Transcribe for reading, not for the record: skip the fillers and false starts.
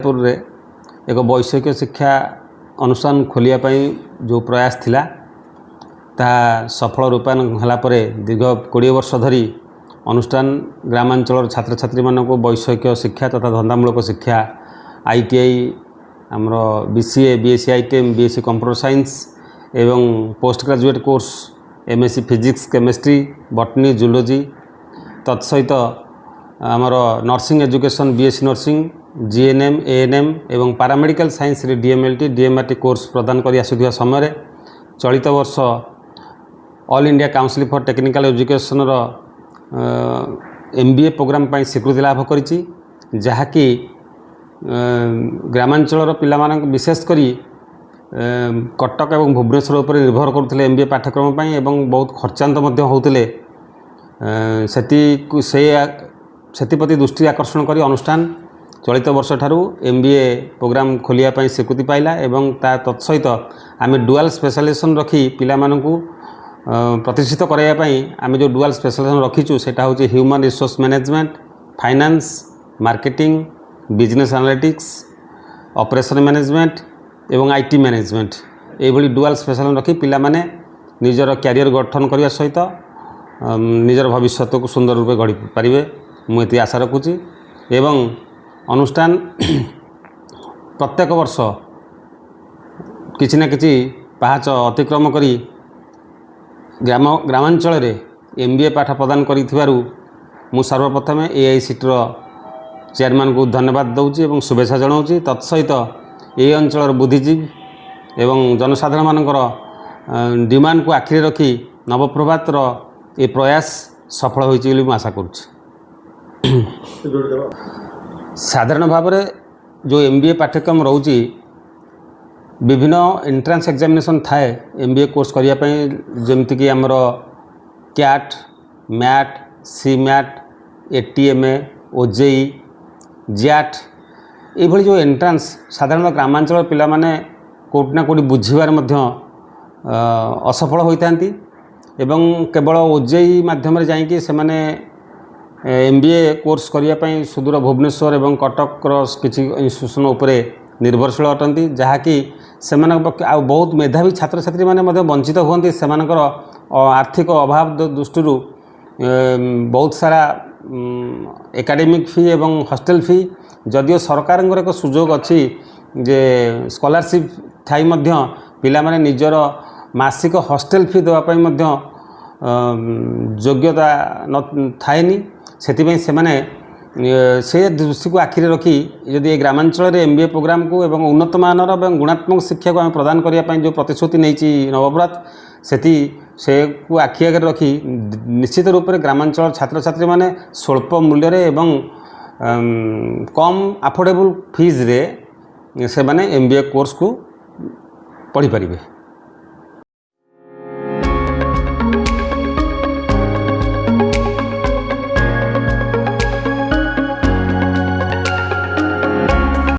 जयपुर रे एक वैषयिक शिक्षा अनुष्ठान खोलिया जो प्रयास थिला ता सफल रूपायन होला परे दीर्घ 20 वर्ष धरी अनुष्ठान ग्रामांचल छात्र छात्री मानक वैषयिक शिक्षा तथा धंदामूलक शिक्षा ITI आमर BCA BSc ITM BSc computer science एवं post graduate course MSc physics chemistry botany zoology तत्सहित आमर nursing education BSc nursing GNM ANM एवं पैरामेडिकल साइंस रे DMLT DMRT कोर्स प्रदान करी आसुथिबा समय चलित वर्ष All India Council for Technical Education रो MBA प्रोग्राम पाई स्वीकृति लाभ करिछि जहाँकि ग्रामांचल पिला मानक विशेष करी कटक एवं भुवनेश्वर उपर निर्भर करते MBA पाठ्यक्रम पाई एवं बहुत खर्चांत मध्य होउतिले सेतिप्रति दृष्टि आकर्षण करी अनुष्ठान चलित वर्ष ठारू MBA प्रोग्राम खोलिया पाई स्वीकृति पाइला एवं ता तत्सहित आमे डुअल स्पेशलाइजेशन रखी पिला मानकू प्रतिष्ठित कराया पाई आमे जो डुअल स्पेशलाइजेशन रखीचु सेटा होची human resource management finance marketing business analytics operation management एवं IT मैनेजमेंट ये डुअल स्पेशल रखी पिला माने निजर कैरियर गठन करने सहित निजर भविष्य को सुंदर रूपे गढ़ी पारे मुझे आशा रखुची एवं अनुष्ठान प्रत्येक वर्ष किछि ना किछि पाहाच अतिक्रम करी ग्रामांचल MBA पाठ प्रदान करिथिबारु मु सर्वप्रथमे AICT रो चेयरमैन को धन्यवाद दौची एवं शुभेच्छा जनाऊँगी तत्सहित ये अंचल बुद्धिजीवी एवं जनसाधारण मानकर डिमांड को आखिरी रखी नवप्रभात ये प्रयास सफल होइछि आशा करुच्ची। साधारण भाव में जो MBA पाठ्यक्रम रोची विभिन्न एंट्रांस एग्जामिनेशन थाए MBA कोर्स करने जमतीक आमर CAT MAT CMAT ATMA OJE JAT ये जो एंट्रांस साधारण ग्रामांचल पिला माने कोट ना कोटी बुझीबार मध्य असफल होता एवं केवल OJE माध्यम जाइए से माने MBA कोर्स करने सुदूर भुवनेश्वर एवं कटक किसी इंस्टीट्यूशन उपरे निर्भरशील अटंती जहाँकि से बहुत मेधावी छात्र छात्री माने वंचित हुए से आर्थिक अभाव दृष्टि बहुत सारा एकेडमिक फी एवं हॉस्टल फी जदियो सरकार एक सुजोग अच्छी जे स्कॉलरशिप थाई मध्य पिला माने निजर मासिक हॉस्टल फी देवाई योग्यता न थाएनी से माने से दृष्टि को आखिरी रखी यदि ग्रामांचल MBA प्रोग्राम को एवं उन्नत मानर एवं गुणात्मक शिक्षा को आम प्रदान करने जो प्रतिश्रुति नहीं नवव्रत से को आखि आगे रखी निश्चित रूप से ग्रामांचल छात्र छात्री माने स्वल्प मूल्य एवं कम अफोर्डेबल फीज रे से माने MBA कोर्स को पढ़ी पारिबे।